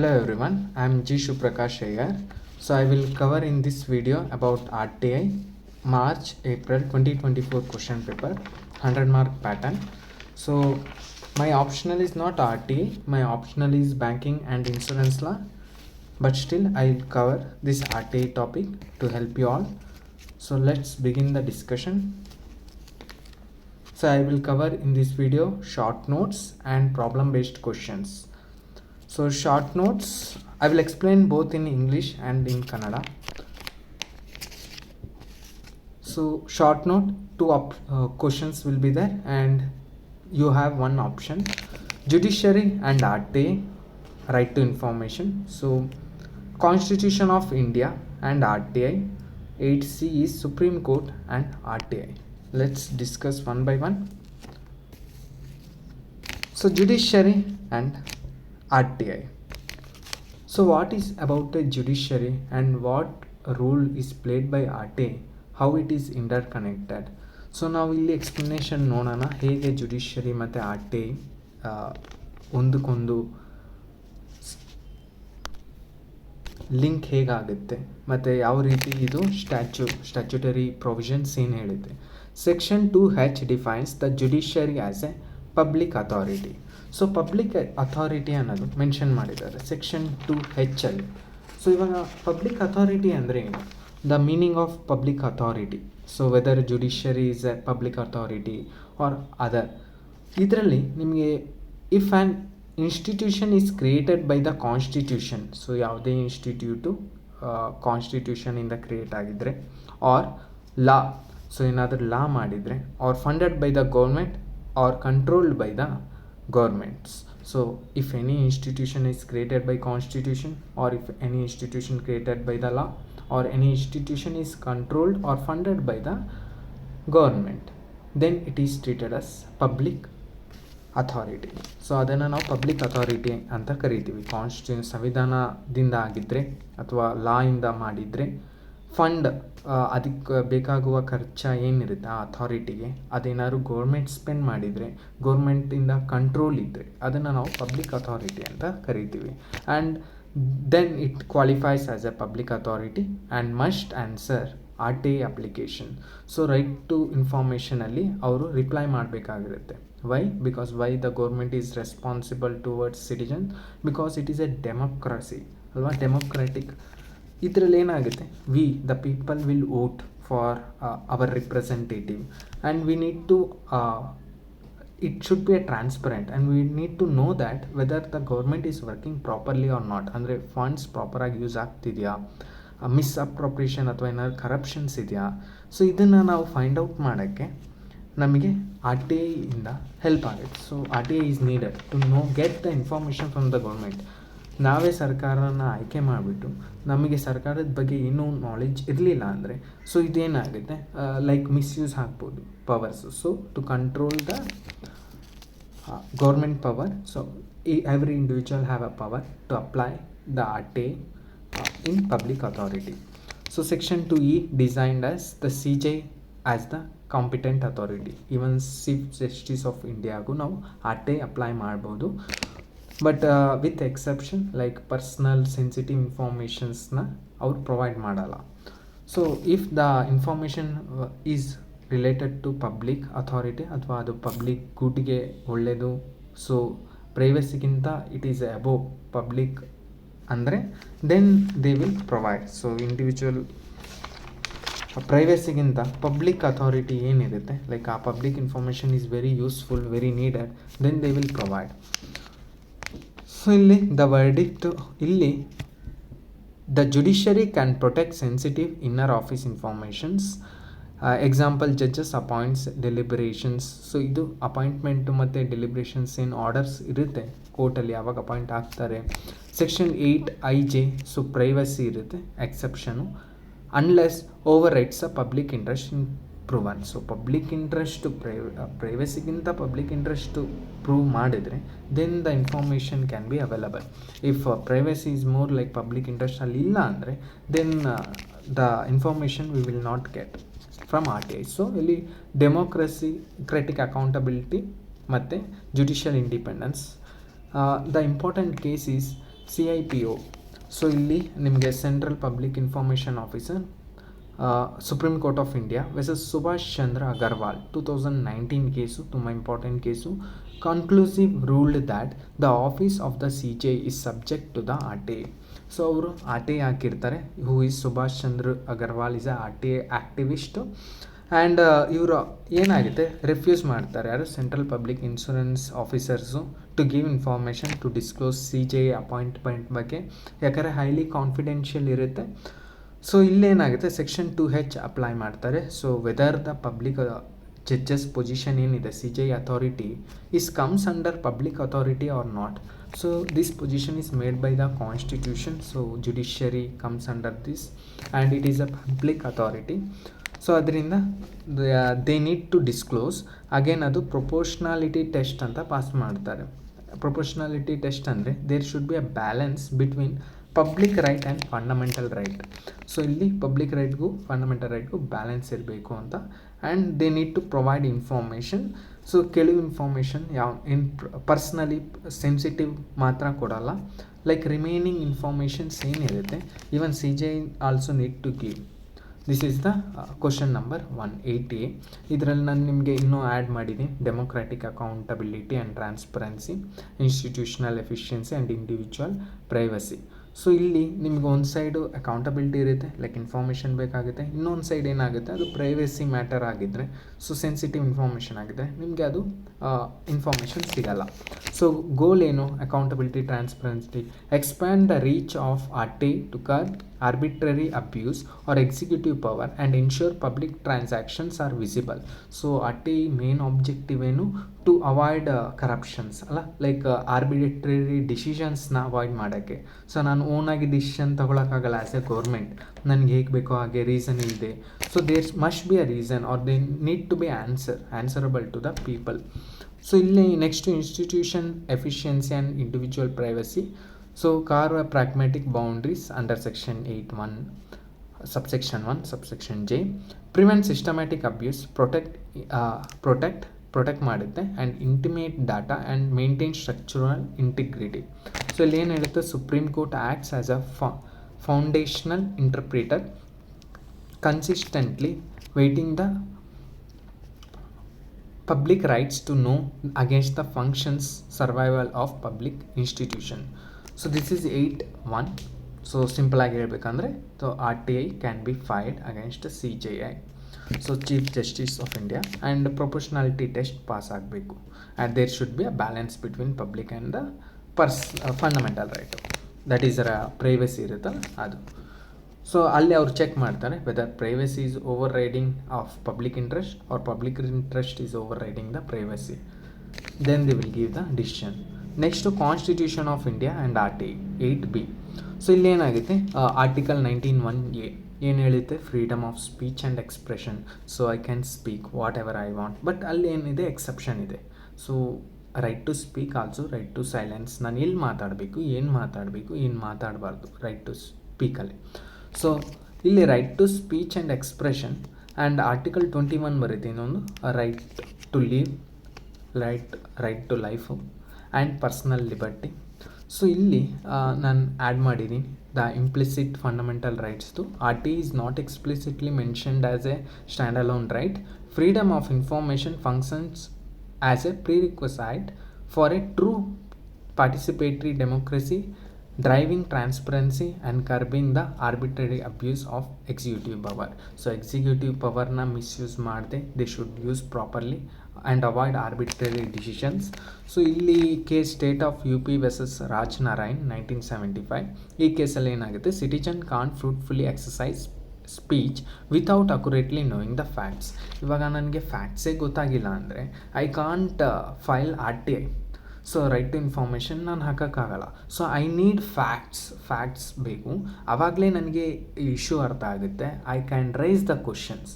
Hello everyone, I am G. Shuprakash Iyer. So I will cover in this video about RTI March April 2024 question paper 100 mark pattern. So my optional is not RTI, my optional is banking and insurance law, but still I will cover this RTI topic to help you all. So let's begin the discussion. So I will cover in this video short notes and problem based questions. So short notes, I will explain both in English and in Kannada. So short note, two questions will be there and you have one option. Judiciary and RTI, right to information. So Constitution of India and RTI, 8C is Supreme Court and RTI. Let's discuss one by one. So judiciary and RTI. So what is about the judiciary and what role is played by RTI, how it is interconnected. So ನಾವು ಇಲ್ಲಿ explanation ನೋಡೋಣ ಹೇಗೆ judiciary ಮತ್ತು R T I ಒಂದಕ್ಕೊಂದು link ಹೇಗಾಗುತ್ತೆ ಮತ್ತು ಯಾವ ರೀತಿ ಇದು ಸ್ಟ್ಯಾಚ್ಯುಟರಿ ಪ್ರೊವಿಷನ್ಸ್ ಏನು ಹೇಳುತ್ತೆ. Section 2H defines the judiciary as a public authority. So public authority ಅನ್ನೋದು ಮೆನ್ಷನ್ ಮಾಡಿದ್ದಾರೆ ಸೆಕ್ಷನ್ 2H ಅಲ್ಲಿ. ಸೊ ಇವಾಗ ಪಬ್ಲಿಕ್ ಅಥಾರಿಟಿ ಅಂದರೆ ಏನು, the meaning of public authority. So whether judiciary is a public authority or other. ಇದರಲ್ಲಿ ನಿಮಗೆ if an institution is created by the constitution, so ಯಾವುದೇ institute ಕಾನ್ಸ್ಟಿಟ್ಯೂಷನಿಂದ ಕ್ರಿಯೇಟ್ ಆಗಿದ್ದರೆ, ಆರ್ ಲಾ, ಸೊ ಏನಾದರೂ law ಮಾಡಿದರೆ, or funded by the government or controlled by the governments. So if any institution is created by constitution or if any institution created by the law or any institution is controlled or funded by the government, then it is treated as public authority. So ಅದನ್ನು ನಾವು public authority ಅಂತ ಕರಿತೀವಿ. ಸಂವಿಧಾನದಿಂದ ಆಗಿದ್ದರೆ ಅಥವಾ ಲಾ ಇಂದ ಮಾಡಿದರೆ, fund ಅದಕ್ಕೆ ಬೇಕಾಗುವ ಖರ್ಚು ಏನಿರುತ್ತೆ ಆ ಅಥಾರಿಟಿಗೆ ಅದೇನಾದ್ರು ಗೌರ್ಮೆಂಟ್ ಸ್ಪೆಂಡ್ ಮಾಡಿದರೆ, ಗೌರ್ಮೆಂಟಿಂದ ಕಂಟ್ರೋಲ್ ಇದ್ದರೆ ಅದನ್ನು ನಾವು ಪಬ್ಲಿಕ್ ಅಥಾರಿಟಿ ಅಂತ ಕರಿತೀವಿ. And then it qualifies as a public authority and must answer RTI application. So right to ಇನ್ಫಾರ್ಮೇಷನಲ್ಲಿ ಅವರು ರಿಪ್ಲೈ ಮಾಡಬೇಕಾಗಿರುತ್ತೆ. Why? Because why the government is responsible towards citizen, because it is a democracy ಅಲ್ವಾ, democratic. ಇದರಲ್ಲಿ ಏನಾಗುತ್ತೆ, we the people will vote for our representative and we need to it should be a transparent and we need to know that whether the government is working properly are not. ಅಂದರೆ funds ಪ್ರಾಪರಾಗಿ use ಆಗ್ತಿದೆಯಾ, misappropriation ಅಥವಾ ಏನಾದ್ರು corruptions ಇದೆಯಾ. So ಇದನ್ನು ನಾವು find out ಮಾಡೋಕ್ಕೆ ನಮಗೆ RTI ಇಂದ ಹೆಲ್ಪ್ ಆಗುತ್ತೆ. So RTI is needed to get the information from the government. ನಾವೇ ಸರ್ಕಾರನ ಆಯ್ಕೆ ಮಾಡಿಬಿಟ್ಟು ನಮಗೆ ಸರ್ಕಾರದ ಬಗ್ಗೆ ಏನೂ ನಾಲೆಡ್ಜ್ ಇರಲಿಲ್ಲ ಅಂದರೆ, ಸೊ ಇದೇನಾಗುತ್ತೆ, ಲೈಕ್ ಮಿಸ್ಯೂಸ್ ಆಗ್ಬೋದು powers. So to control the government power, so every individual have a power to apply the RTI in public authority. So section 2E designed as the CJ as the competent authority. Even Chief Justice of Indiaಗೂ ನಾವು RTI apply ಮಾಡ್ಬೋದು, but with exception like personal sensitive ಇನ್ಫಾರ್ಮೇಷನ್ಸ್ನ ಅವ್ರು provide ಮಾಡಲ್ಲ. So if the information is related to public authority ಅಥವಾ ಅದು public ಗುಡ್ಗೆ ಒಳ್ಳೆಯದು, ಸೊ ಪ್ರೈವಸಿಗಿಂತ ಇಟ್ ಈಸ್ ಅಬೋವ್ ಪಬ್ಲಿಕ್ ಅಂದರೆ then they will provide. So individual ಪ್ರೈವಸಿಗಿಂತ ಪಬ್ಲಿಕ್ ಅಥಾರಿಟಿ ಏನಿರುತ್ತೆ, ಲೈಕ್ ಆ public information is very useful, very needed, then they will provide. So ಇಲ್ಲಿ ದ ವರ್ಡಿಕ್ಟ್, ಇಲ್ಲಿ the judiciary can protect sensitive inner office informations. Example judges appoints deliberations. So ಇದು appointment ಮತ್ತು deliberations ಏನು orders ಇರುತ್ತೆ ಕೋರ್ಟಲ್ಲಿ ಯಾವಾಗ appoint ಆಗ್ತಾರೆ. Section 8IJ, so privacy ಇರುತ್ತೆ exception, unless over rights a public interest in proven. So public interest ಪ್ರೈವಸಿಗಿಂತ public interest prove ಮಾಡಿದರೆ then the information can be available. If privacy is more like public interest ಅಲ್ಲಿ ಇಲ್ಲ ಅಂದರೆ then the information we will not get from RTI. So ಇಲ್ಲಿ democracy, critic accountability ಮತ್ತು judicial independence. The important case is CIPO. So ಇಲ್ಲಿ ನಿಮಗೆ central public information officer, supreme court of India versus Subhash Chandra Agarwal 2019 case, ತುಂಬ important case. Conclusive ruled that the office of the CJI is subject to the RTA. So ಅವರು RTA ಹಾಕಿರ್ತಾರೆ. Who is Subhash Chandra Agarwal is a RTA activist. And ಇವರು ಏನಾಗುತ್ತೆ, refuse ಮಾಡ್ತಾರೆ, ಯಾರು central public insurance officers, to give information to disclose CJI appointment ಬಗ್ಗೆ, ಯಾಕಂದರೆ highly confidential ಇರುತ್ತೆ. So ಇಲ್ಲೇನಾಗುತ್ತೆ, ಸೆಕ್ಷನ್ 2H ಅಪ್ಲೈ ಮಾಡ್ತಾರೆ. So whether the public judges position ಏನಿದೆ CJI authority is comes under public authority or not. So this position is made by the constitution. So judiciary comes under this and it is a public authority. So ಅದರಿಂದ they need to disclose. Again ಅದು proportionality test ಅಂತ pass ಮಾಡ್ತಾರೆ. Proportionality test ಅಂದರೆ there should be a balance between public right and fundamental right. So ಇಲ್ಲಿ public ರೈಟ್ಗೂ fundamental ರೈಟ್ಗೂ balance ಇರಬೇಕು ಅಂತ. And they need to provide information. So ಕೆಲವು ಇನ್ಫಾರ್ಮೇಷನ್ ಪರ್ಸ್ನಲಿ ಸೆನ್ಸಿಟಿವ್ ಮಾತ್ರ ಕೊಡಲ್ಲ. ಲೈಕ್ ರಿಮೈನಿಂಗ್ ಇನ್ಫಾರ್ಮೇಷನ್ಸ್ ಏನಿರುತ್ತೆ even CJI also need to give. This is the question number 180. ಇದರಲ್ಲಿ ನಾನು ನಿಮಗೆ ಇನ್ನೂ ಆ್ಯಡ್ ಮಾಡಿದ್ದೀನಿ democratic accountability and transparency, institutional efficiency and individual privacy. So ಇಲ್ಲಿ ನಿಮ್ಗೆ ಒಂದು ಸೈಡು ಅಕೌಂಟಬಿಲಿಟಿ ಇರುತ್ತೆ, ಲೈಕ್ ಇನ್ಫಾರ್ಮೇಷನ್ ಬೇಕಾಗುತ್ತೆ. ಇನ್ನೊಂದು ಸೈಡ್ ಏನಾಗುತ್ತೆ, ಅದು ಪ್ರೈವಸಿ ಮ್ಯಾಟರ್ ಆಗಿದ್ದರೆ, ಸೊ ಸೆನ್ಸಿಟಿವ್ ಇನ್ಫಾರ್ಮೇಷನ್ ಆಗಿದ್ದರೆ ನಿಮಗೆ ಅದು ಇನ್ಫಾರ್ಮೇಷನ್ ಸಿಗಲ್ಲ. ಸೊ ಗೋಲ್ ಏನು, accountability, transparency, expand the reach of RTA to curb arbitrary abuse or executive power and ensure public transactions are visible. So RTA main objective ಏನು, to avoid corruptions ಅಲ್ಲ, like arbitrary ಡಿಸಿಷನ್ಸ್ನ avoid ಮಾಡೋಕ್ಕೆ. So ನಾನು ಓನಾಗಿ decision ತೊಗೊಳಕ್ಕಾಗಲ್ಲ as a government, ನನಗೆ ಹೇಗೆ ಬೇಕೋ ಹಾಗೆ ರೀಸನ್ ಇದೆ. So there must be a reason or they need to be answerable to the people. So ಇಲ್ಲಿ next institution efficiency and individual privacy. So carve a pragmatic boundaries under section 8(1), subsection 1, subsection J. Prevent systematic abuse, protect ಮಾಡುತ್ತೆ and intimate data and maintain structural integrity. So ಇಲ್ಲಿ ಏನು ಹೇಳುತ್ತೆ, supreme court acts as a foundational interpreter, consistently waiting the public rights to know against the functions survival of public institution. So this is 8(1). So simple ಆಗಿ ಹೇಳ್ಬೇಕಂದ್ರೆ, so RTA can be filed against CJI. So chief justice of India and proportionality test pass ಆಗಬೇಕು. And there should be a balance between public and the fundamental right, that is privacy ಇರುತ್ತಲ್ಲ ಅದು. So ಅಲ್ಲಿ ಅವ್ರು check ಮಾಡ್ತಾರೆ whether privacy is overriding of public interest or public interest is overriding the privacy. Then they will give the decision. Next constitution of India and RTA 8B. So ಇಲ್ಲೇನಾಗುತ್ತೆ, article 19(1)A ಏನು ಹೇಳುತ್ತೆ, freedom of speech and expression. So I can speak whatever I want. But ಅಲ್ಲಿ ಏನಿದೆ, exception ಇದೆ. So right to speak also right to silence. ನಾನು ಎಲ್ಲಿ ಮಾತಾಡಬೇಕು, ಏನು ಮಾತಾಡಬಾರ್ದು, ರೈಟ್ ಟು ಸ್ಪೀಕಲ್ಲಿ. ಸೊ ಇಲ್ಲಿ right to speech and expression and article 21 ಬರುತ್ತೆ ಇನ್ನೊಂದು, right to live, right to life and personal liberty. So ಇಲ್ಲಿ ನಾನು ಆ್ಯಡ್ ಮಾಡಿದ್ದೀನಿ ದ ಇಂಪ್ಲಿಸಿಟ್ ಫಂಡಮೆಂಟಲ್ ರೈಟ್ಸ್ದು. RTA is not explicitly mentioned as a stand alone right. Freedom of information functions as a prerequisite for a true participatory democracy, driving transparency and curbing the arbitrary abuse of executive power. So executive ಪವರ್ನ misuse ಮಾಡದೆ they should use properly and avoid arbitrary decisions. So ಇಲ್ಲಿ case state of UP versus Raj Narayan 1975. ಈ ಕೇಸಲ್ಲಿ ಏನಾಗುತ್ತೆ, citizen can't fruitfully exercise speech without accurately knowing the facts. ಇವಾಗ ನನಗೆ ಫ್ಯಾಕ್ಟ್ಸೇ ಗೊತ್ತಾಗಿಲ್ಲ ಅಂದರೆ I can't file RTA. So right to information ನಾನು ಹಾಕೋಕ್ಕಾಗಲ್ಲ. ಸೊ ಐ ನೀಡ್ ಫ್ಯಾಕ್ಟ್ಸ್ ಬೇಕು, ಆವಾಗಲೇ ನನಗೆ ಇಶ್ಯೂ ಅರ್ಥ ಆಗುತ್ತೆ. I can raise the questions.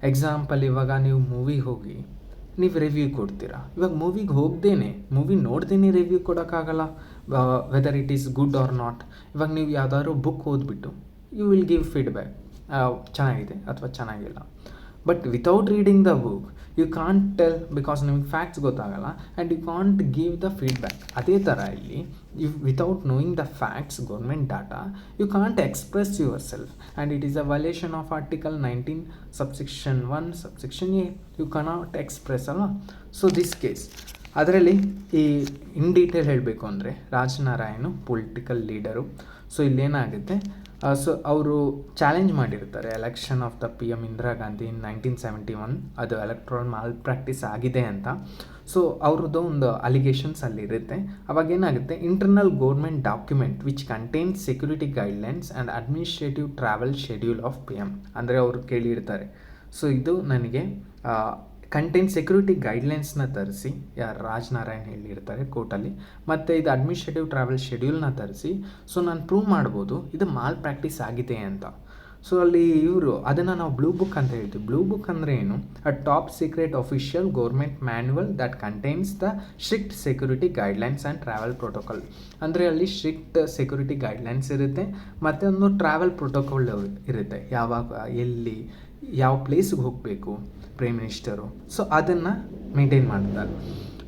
Example, ಇವಾಗ ನೀವು ಮೂವಿಗೆ ಹೋಗಿ ನೀವು ರಿವ್ಯೂ ಕೊಡ್ತೀರಾ. ಇವಾಗ ಮೂವಿಗೆ ಹೋಗ್ದೇನೆ, ಮೂವಿ ನೋಡ್ದೇನೆ ರಿವ್ಯೂ ಕೊಡೋಕ್ಕಾಗಲ್ಲ whether it is good or not. ಇವಾಗ ನೀವು ಯಾವುದಾದ್ರು ಬುಕ್ ಓದ್ಬಿಟ್ಟು ಯು ವಿಲ್ ಗಿವ್ ಫೀಡ್ಬ್ಯಾಕ್, ಚೆನ್ನಾಗಿದೆ ಅಥವಾ ಚೆನ್ನಾಗಿಲ್ಲ. But without reading the book you can't tell, because ನಿಮಗೆ ಫ್ಯಾಕ್ಟ್ಸ್ ಗೊತ್ತಾಗಲ್ಲ and you can't give the feedback. ಅದೇ ಥರ ಇಲ್ಲಿ without knowing the facts, government data, you can't express yourself and it is a violation of article 19 subsection 1 subsection A. You cannot express ಅಲ್ವಾ. So this case ಅದರಲ್ಲಿ ಈ in detail ಹೇಳಬೇಕು ಅಂದರೆ Rajnarayan political leader. So ಇಲ್ಲೇನಾಗುತ್ತೆ, so ಅವರು challenge ಮಾಡಿರ್ತಾರೆ election of the PM Indira Gandhi ಇನ್ 1971, ಅದು electoral mall practice ಆಗಿದೆ ಅಂತ. ಸೊ ಅವ್ರದ್ದು ಒಂದು ಅಲಿಗೇಷನ್ಸ್ ಅಲ್ಲಿರುತ್ತೆ. ಅವಾಗ ಏನಾಗುತ್ತೆ, internal government document which contains security guidelines and administrative travel schedule of PM, ಅಂದರೆ ಅವರು ಕೇಳಿರ್ತಾರೆ. ಸೊ ಇದು ನನಗೆ ಕಂಟೈನ್ ಸೆಕ್ಯೂರಿಟಿ ಗೈಡ್ಲೈನ್ಸ್ನ ತರಿಸಿ, ಯಾರು ರಾಜನಾರಾಯಣ್ ಹೇಳಿರ್ತಾರೆ ಕೋರ್ಟಲ್ಲಿ, ಮತ್ತು ಇದು ಅಡ್ಮಿನಿಸ್ಟ್ರೇಟಿವ್ ಟ್ರಾವೆಲ್ ಶೆಡ್ಯೂಲ್ನ ತರಿಸಿ, ಸೊ ನಾನು ಪ್ರೂವ್ ಮಾಡ್ಬೋದು ಇದು ಮಾಲ್ ಪ್ರಾಕ್ಟೀಸ್ ಆಗಿದೆ ಅಂತ. ಸೊ ಅಲ್ಲಿ ಇವರು ಅದನ್ನು ನಾವು ಬ್ಲೂ ಬುಕ್ ಅಂತ ಹೇಳ್ತೀವಿ. ಬ್ಲೂ ಬುಕ್ ಅಂದರೆ ಏನು, a top secret official government manual that contains the strict security guidelines and travel protocol. ಅಂದರೆ ಅಲ್ಲಿ ಸ್ಟ್ರಿಕ್ಟ್ ಸೆಕ್ಯೂರಿಟಿ ಗೈಡ್ಲೈನ್ಸ್ ಇರುತ್ತೆ, ಮತ್ತು ಒಂದು ಟ್ರಾವೆಲ್ ಪ್ರೋಟೋಕಾಲ್ ಇರುತ್ತೆ, ಯಾವಾಗ ಎಲ್ಲಿ ಯಾವ ಪ್ಲೇಸ್ಗೆ ಹೋಗಬೇಕು ಪ್ರೈಮ್ ಮಿನಿಸ್ಟರು, ಸೊ ಅದನ್ನು ಮೇಂಟೈನ್ ಮಾಡ್ತಾರೆ.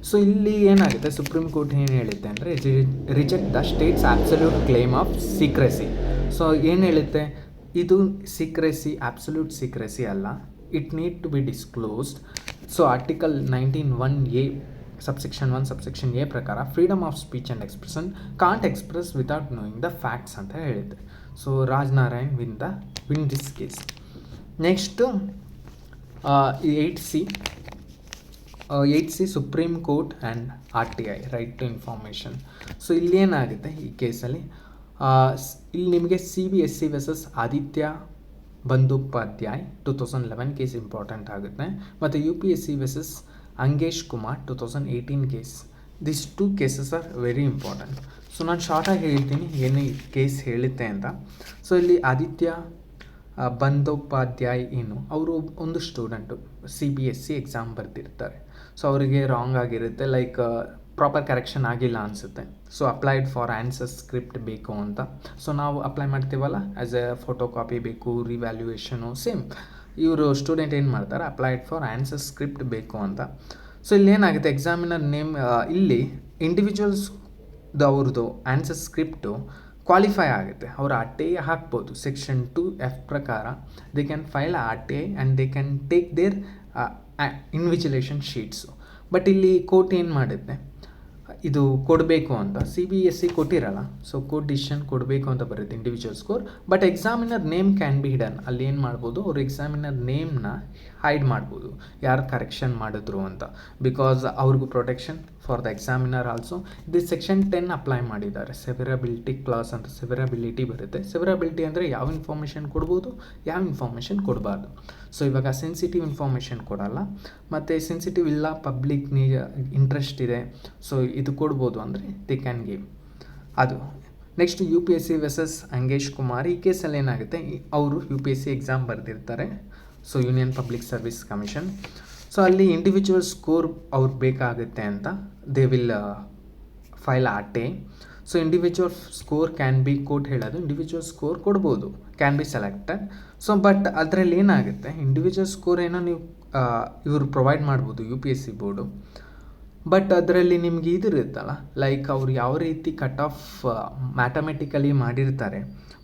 ಸೊ ಇಲ್ಲಿ ಏನಾಗುತ್ತೆ, ಸುಪ್ರೀಂ ಕೋರ್ಟ್ ಏನು ಹೇಳುತ್ತೆ ಅಂದರೆ reject the state's absolute claim of secrecy. So ಏನು ಹೇಳುತ್ತೆ, ಇದು ಸೀಕ್ರೆಸಿ ಆಬ್ಸಲ್ಯೂಟ್ ಸೀಕ್ರೆಸಿ ಅಲ್ಲ, it need to be disclosed. So article 19(1)(a) subsection 1 subsection A ಪ್ರಕಾರ freedom of speech and expression can't express without knowing the facts ಅಂತ ಹೇಳುತ್ತೆ. So Rajnarayan win this case. Next 8C supreme court and RTI, right to information. So ಇಲ್ಲಿ ಏನಾಗುತ್ತೆ ಈ ಕೇಸಲ್ಲಿ, ಇಲ್ಲಿ ನಿಮಗೆ CBSE versus Aditya Bandopadhyay 2011 case important ಆಗುತ್ತೆ, ಮತ್ತು UPSC versus Angesh Kumar 2018 case. This 2 cases are very important. So ನಾನು ಶಾರ್ಟಾಗಿ ಹೇಳ್ತೀನಿ ಏನು ಈ ಕೇಸ್ ಹೇಳುತ್ತೆ ಅಂತ. ಸೊ ಇಲ್ಲಿ ಆದಿತ್ಯ ಬಂದೋಪಾಧ್ಯಾಯ್ ಅವರು ಒಂದು ಸ್ಟೂಡೆಂಟು CBSE ಎಕ್ಸಾಮ್ ಬರ್ತಿರ್ತಾರೆ. ಸೊ ಅವರಿಗೆ ರಾಂಗ್ ಆಗಿರುತ್ತೆ, ಲೈಕ್ ಪ್ರಾಪರ್ ಕರೆಕ್ಷನ್ ಆಗಿಲ್ಲ ಅನಿಸುತ್ತೆ. So applied for answer script ಬೇಕು ಅಂತ. ಸೊ ನಾವು ಅಪ್ಲೈ ಮಾಡ್ತೀವಲ್ಲ, ಆ್ಯಸ್ ಎ ಫೋಟೋ ಕಾಪಿ ಬೇಕು, ರಿವ್ಯಾಲ್ಯೂಯೇಷನು ಸೇಮ್. ಇವರು ಸ್ಟೂಡೆಂಟ್ ಏನು ಮಾಡ್ತಾರೆ, ಅಪ್ಲೈಡ್ ಫಾರ್ ಆನ್ಸರ್ ಸ್ಕ್ರಿಪ್ಟ್ ಬೇಕು ಅಂತ. ಸೊ ಇಲ್ಲಿ ಏನಾಗುತ್ತೆ, ಎಕ್ಸಾಮಿನರ್ ನೇಮ್ ಇಲ್ಲಿ ಇಂಡಿವಿಜುವಲ್ಸ್ ಅವ್ರದ್ದು ಆನ್ಸರ್ ಸ್ಕ್ರಿಪ್ಟು ಕ್ವಾಲಿಫೈ ಆಗುತ್ತೆ, ಅವರು RTI ಹಾಕ್ಬೋದು. ಸೆಕ್ಷನ್ 2F ಪ್ರಕಾರ they can file RTI and they can take their invigilation sheets. But ಇಲ್ಲಿ ಕೋರ್ಟ್ ಏನು ಮಾಡುತ್ತೆ, ಇದು ಕೊಡಬೇಕು ಅಂತ CBSE ಕೊಟ್ಟಿರಲ್ಲ, ಸೊ ಕೋರ್ಟ್ ಡಿಸಿಷನ್ ಕೊಡಬೇಕು ಅಂತ ಬರುತ್ತೆ individual score. But examiner name can be hidden. ಅಲ್ಲಿ ಏನು ಮಾಡ್ಬೋದು, ಅವ್ರು ಎಕ್ಸಾಮಿನರ್ ನೇಮ್ನ ಹೈಡ್ ಮಾಡ್ಬೋದು, ಯಾರು ಕರೆಕ್ಷನ್ ಮಾಡಿದ್ರು ಅಂತ, ಬಿಕಾಸ್ ಅವ್ರಿಗೂ protection for the examiner also. ಇದು ಸೆಕ್ಷನ್ 10 ಅಪ್ಲೈ ಮಾಡಿದ್ದಾರೆ, ಸೆವೆರಬಿಲಿಟಿ ಕ್ಲಾಸ್ ಅಂತ. ಸೆವೆರಬಿಲಿಟಿ ಬರುತ್ತೆ. ಸೆವೆರಬಿಲಿಟಿ ಅಂದರೆ ಯಾವ ಇನ್ಫಾರ್ಮೇಷನ್ ಕೊಡ್ಬೋದು, ಯಾವ ಇನ್ಫಾರ್ಮೇಷನ್ ಕೊಡಬಾರ್ದು. ಸೊ ಇವಾಗ ಸೆನ್ಸಿಟಿವ್ ಇನ್ಫಾರ್ಮೇಷನ್ ಕೊಡಲ್ಲ, ಮತ್ತು ಸೆನ್ಸಿಟಿವ್ ಇಲ್ಲ, ಪಬ್ಲಿಕ್ನಿಗೆ ಇಂಟ್ರೆಸ್ಟ್ ಇದೆ, ಸೊ ಇದು ಕೊಡ್ಬೋದು ಅಂದರೆ ದೇ ಕ್ಯಾನ್ ಗಿವ್ ಅದು. Next UPSC versus Angesh Kumar. ಈ ಕೇಸಲ್ಲಿ ಏನಾಗುತ್ತೆ, ಅವರು UPSC ಎಕ್ಸಾಮ್ ಬರೆದಿರ್ತಾರೆ, so union public service commission. So ಅಲ್ಲಿ ಇಂಡಿವಿಜುವಲ್ ಸ್ಕೋರ್ ಅವ್ರಿಗೆ ಬೇಕಾಗುತ್ತೆ ಅಂತ they will file RTI. So individual score can be, court ಹೇಳೋದು ಇಂಡಿವಿಜುವಲ್ ಸ್ಕೋರ್ ಕೊಡ್ಬೋದು, can be selected. So but ಅದರಲ್ಲಿ ಏನಾಗುತ್ತೆ, ಇಂಡಿವಿಜುವಲ್ ಸ್ಕೋರ್ ಏನೋ ನೀವು ಇವರು ಪ್ರೊವೈಡ್ ಮಾಡ್ಬೋದು UPSC ಬೋರ್ಡು, ಬಟ್ ಅದರಲ್ಲಿ ನಿಮ್ಗೆ ಇದಿರುತ್ತಲ್ಲ, ಲೈಕ್ ಅವ್ರು ಯಾವ ರೀತಿ ಕಟ್ ಆಫ್ ಮ್ಯಾಥಮೆಟಿಕಲಿ ಮಾಡಿರ್ತಾರೆ,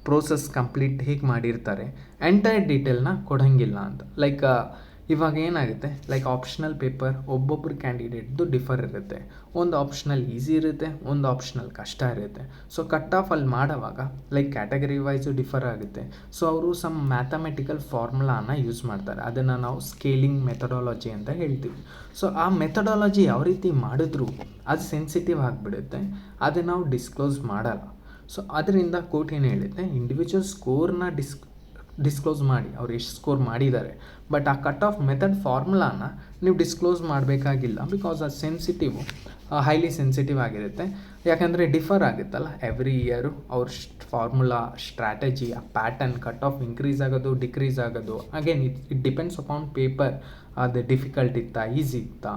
ಪ್ರೋಸೆಸ್ ಕಂಪ್ಲೀಟ್ ಹೇಗೆ ಮಾಡಿರ್ತಾರೆ, ಎಂಟೈರ್ ಡೀಟೇಲ್ನ ಕೊಡೋಂಗಿಲ್ಲ ಅಂತ. ಲೈಕ್ ಇವಾಗ ಏನಾಗುತ್ತೆ, ಲೈಕ್ ಆಪ್ಷನಲ್ ಪೇಪರ್ ಒಬ್ಬೊಬ್ಬರು ಕ್ಯಾಂಡಿಡೇಟ್ದು ಡಿಫರ್ ಇರುತ್ತೆ. ಒಂದು ಆಪ್ಷನಲ್ ಈಸಿ ಇರುತ್ತೆ, ಒಂದು ಆಪ್ಷನಲ್ ಕಷ್ಟ ಇರುತ್ತೆ. ಸೊ ಕಟ್ ಆಫ್ ಅಲ್ಲಿ ಮಾಡೋವಾಗ ಲೈಕ್ ಕ್ಯಾಟಗರಿ ವೈಸು ಡಿಫರ್ ಆಗುತ್ತೆ. ಸೊ ಅವರು ಸಮ್ ಮ್ಯಾಥಮೆಟಿಕಲ್ ಫಾರ್ಮುಲಾನ ಯೂಸ್ ಮಾಡ್ತಾರೆ, ಅದನ್ನು ನಾವು ಸ್ಕೇಲಿಂಗ್ ಮೆಥಡಾಲಜಿ ಅಂತ ಹೇಳ್ತೀವಿ. ಸೊ ಆ ಮೆಥಡಾಲಜಿ ಯಾವ ರೀತಿ ಮಾಡಿದ್ರು ಅದು ಸೆನ್ಸಿಟಿವ್ ಆಗಿಬಿಡುತ್ತೆ, ಅದನ್ನು ನಾವು ಡಿಸ್ಕ್ಲೋಸ್ ಮಾಡಲ್ಲ. ಸೊ ಅದರಿಂದ ಕೋರ್ಟ್ ಏನು ಹೇಳುತ್ತೆ, ಇಂಡಿವಿಜುವಲ್ ಸ್ಕೋರ್ನ ಡಿಸ್ಕ್ಲೋಸ್ ಮಾಡಿ, ಅವ್ರು ಎಷ್ಟು ಸ್ಕೋರ್ ಮಾಡಿದ್ದಾರೆ, ಬಟ್ ಆ ಕಟ್ ಆಫ್ ಮೆಥಡ್ ಫಾರ್ಮುಲಾನ ನೀವು ಡಿಸ್ಕ್ಲೋಸ್ ಮಾಡಬೇಕಾಗಿಲ್ಲ, ಬಿಕಾಸ್ ಅದು ಸೆನ್ಸಿಟಿವ್, ಹೈಲಿ ಸೆನ್ಸಿಟಿವ್ ಆಗಿರುತ್ತೆ. ಯಾಕಂದರೆ ಡಿಫರ್ ಆಗುತ್ತಲ್ಲ ಎವ್ರಿ ಇಯರು ಅವ್ರ ಫಾರ್ಮುಲಾ, ಸ್ಟ್ರಾಟಜಿ, ಆ ಪ್ಯಾಟರ್ನ್, ಕಟ್ ಆಫ್ ಇನ್ಕ್ರೀಸ್ ಆಗೋದು, ಡಿಕ್ರೀಸ್ ಆಗೋದು. Again it depends upon paper, ಅದು ಡಿಫಿಕಲ್ಟ್ ಇತ್ತಾ, ಈಸಿ ಇತ್ತಾ.